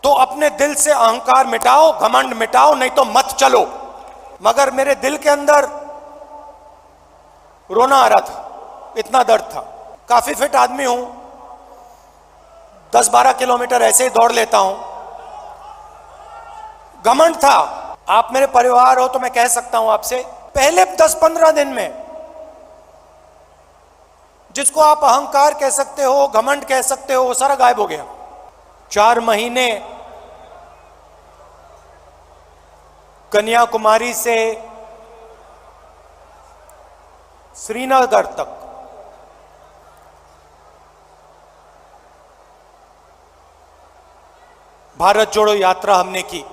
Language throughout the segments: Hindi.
तो अपने दिल से अहंकार मिटाओ, घमंड मिटाओ, नहीं तो मत चलो। मगर मेरे दिल के अंदर रोना आ रहा था, इतना दर्द था। काफी फिट आदमी हूं, 10-12 किलोमीटर ऐसे ही दौड़ लेता हूं। घमंड था। आप मेरे परिवार हो तो मैं कह सकता हूं आपसे, पहले 10-15 दिन में जिसको आप अहंकार कह सकते हो, घमंड कह सकते हो, वो सारा गायब हो गया। 4 महीने कन्याकुमारी से श्रीनगर तक भारत जोड़ो यात्रा हमने की।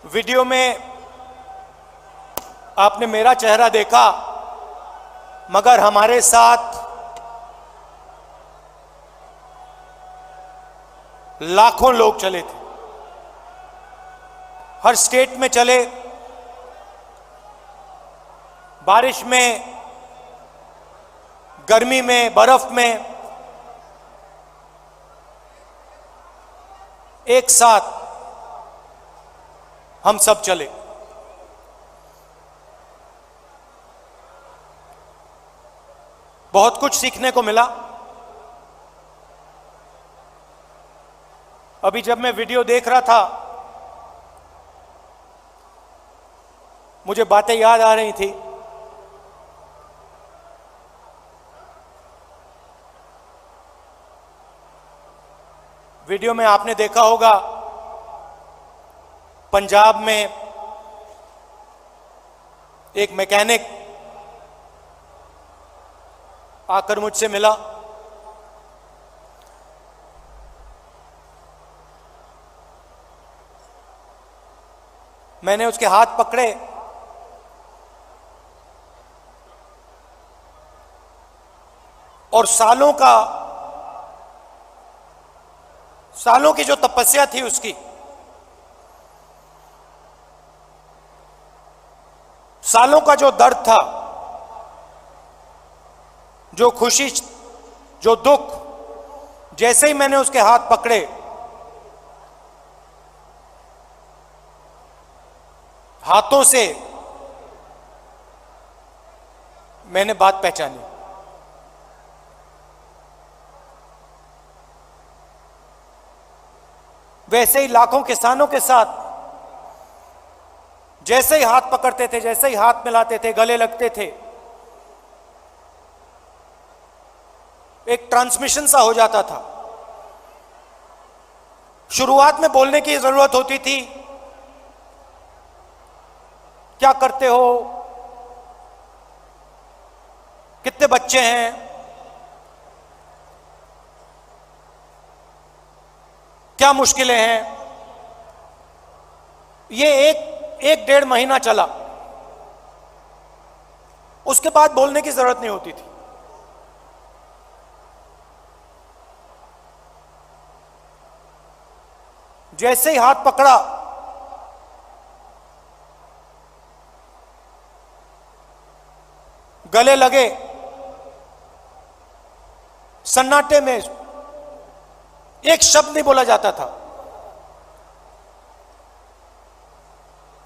वीडियो में आपने मेरा चेहरा देखा, मगर हमारे साथ लाखों लोग चले थे। हर स्टेट में चले, बारिश में, गर्मी में, बर्फ में, एक साथ हम सब चले। बहुत कुछ सीखने को मिला। अभी जब मैं वीडियो देख रहा था, मुझे बातें याद आ रही थी। वीडियो में आपने देखा होगा, पंजाब में एक मैकेनिक आकर मुझसे मिला। मैंने उसके हाथ पकड़े और सालों की जो तपस्या थी उसकी, सालों का जो दर्द था, जो खुशी, जो दुख, जैसे ही मैंने उसके हाथ पकड़े, हाथों से मैंने बात पहचानी। वैसे ही लाखों किसानों के साथ जैसे ही हाथ पकड़ते थे, जैसे ही हाथ मिलाते थे, गले लगते थे, एक ट्रांसमिशन सा हो जाता था। शुरुआत में बोलने की जरूरत होती थी, क्या करते हो, कितने बच्चे हैं, क्या मुश्किलें हैं। ये एक 1.5 महीना चला। उसके बाद बोलने की जरूरत नहीं होती थी। जैसे ही हाथ पकड़ा, गले लगे, सन्नाटे में एक शब्द नहीं बोला जाता था।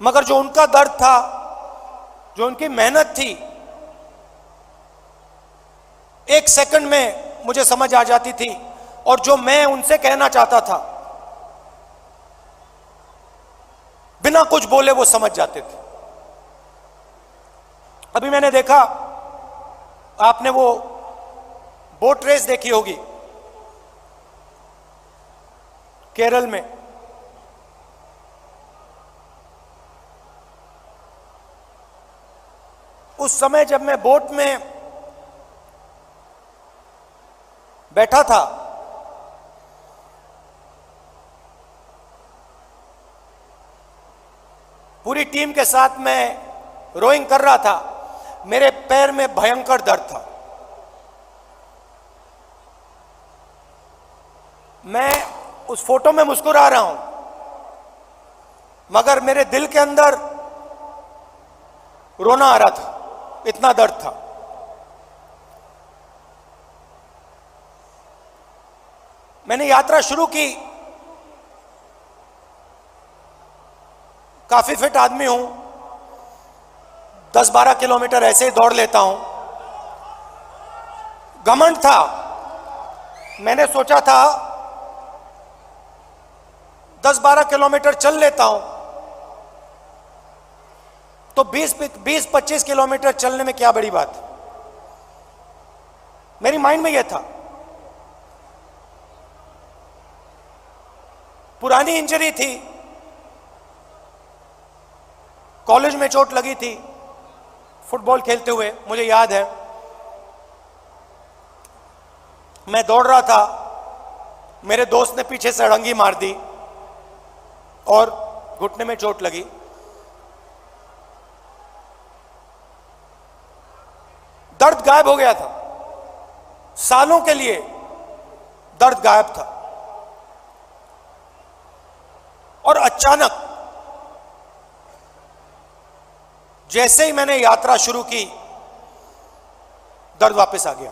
मगर जो उनका दर्द था, जो उनकी मेहनत थी, 1 सेकंड में मुझे समझ आ जाती थी। और जो मैं उनसे कहना चाहता था, बिना कुछ बोले वो समझ जाते थे। अभी मैंने देखा, आपने वो बोट रेस देखी होगी केरल में। उस समय जब मैं बोट में बैठा था, पूरी टीम के साथ मैं रोइंग कर रहा था, मेरे पैर में भयंकर दर्द था। मैं उस फोटो में मुस्कुरा रहा हूं, मगर मेरे दिल के अंदर रोना आ रहा था, इतना दर्द था। मैंने यात्रा शुरू की। काफी फिट आदमी हूं, 10-12 किलोमीटर ऐसे ही दौड़ लेता हूं। घमंड था, मैंने सोचा था 10-12 किलोमीटर चल लेता हूं तो 20-25 किलोमीटर चलने में क्या बड़ी बात। मेरी माइंड में यह था। पुरानी इंजरी थी, कॉलेज में चोट लगी थी फुटबॉल खेलते हुए, मुझे याद है। मैं दौड़ रहा था, मेरे दोस्त ने पीछे से अड़ंगी मार दी और घुटने में चोट लगी। दर्द गायब हो गया था, सालों के लिए दर्द गायब था। और अचानक जैसे ही मैंने यात्रा शुरू की, दर्द वापस आ गया।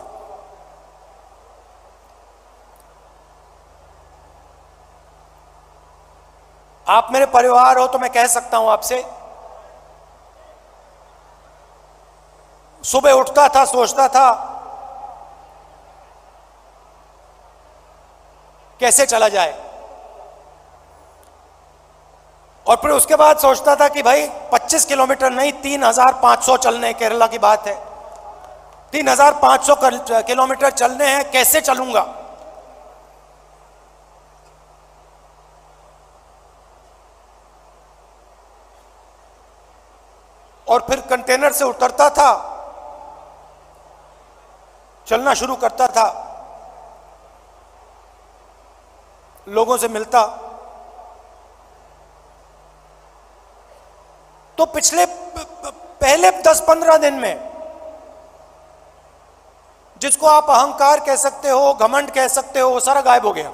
आप मेरे परिवार हो तो मैं कह सकता हूं आपसे, सुबह उठता था, सोचता था कैसे चला जाए, और फिर उसके बाद सोचता था कि भाई 25 किलोमीटर नहीं, 3,500 चलने, केरला की बात है, 3,500 किलोमीटर चलने हैं, कैसे चलूंगा। और फिर कंटेनर से उतरता था, चलना शुरू करता था, लोगों से मिलता। तो पिछले पहले 10-15 दिन में, जिसको आप अहंकार कह सकते हो, घमंड कह सकते हो, वो सारा गायब हो गया।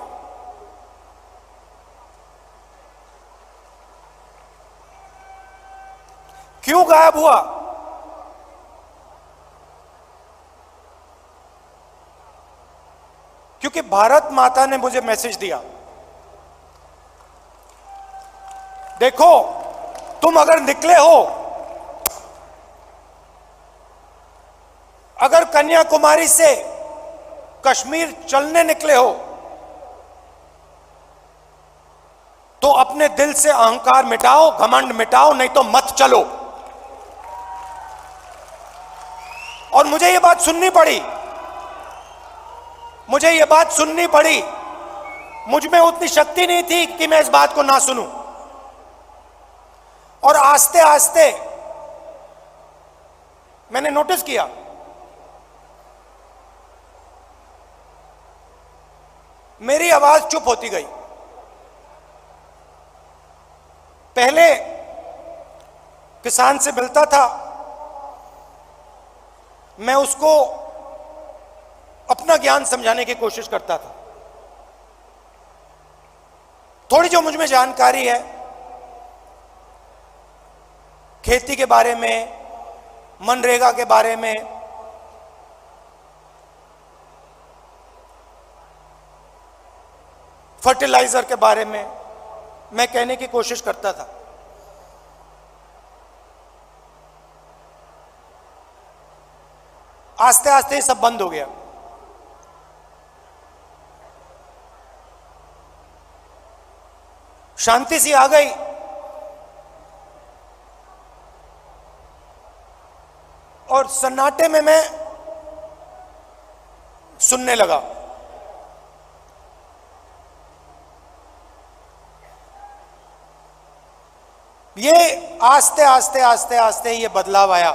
क्यों गायब हुआ? क्योंकि भारत माता ने मुझे मैसेज दिया, देखो तुम अगर निकले हो, अगर कन्याकुमारी से कश्मीर चलने निकले हो, तो अपने दिल से अहंकार मिटाओ, घमंड मिटाओ, नहीं तो मत चलो। और मुझे यह बात सुननी पड़ी, मुझे यह बात सुननी पड़ी। मुझ में उतनी शक्ति नहीं थी कि मैं इस बात को ना सुनूं। और आस्ते आस्ते मैंने नोटिस किया, मेरी आवाज चुप होती गई। पहले किसान से मिलता था, मैं उसको अपना ज्ञान समझाने की कोशिश करता था। थोड़ी जो मुझ में जानकारी है खेती के बारे में, मनरेगा के बारे में, फर्टिलाइजर के बारे में, मैं कहने की कोशिश करता था। आस्ते आस्ते ये सब बंद हो गया। शांति सी आ गई। और सन्नाटे में मैं सुनने लगा। ये आस्ते आस्ते आस्ते आस्ते ये बदलाव आया।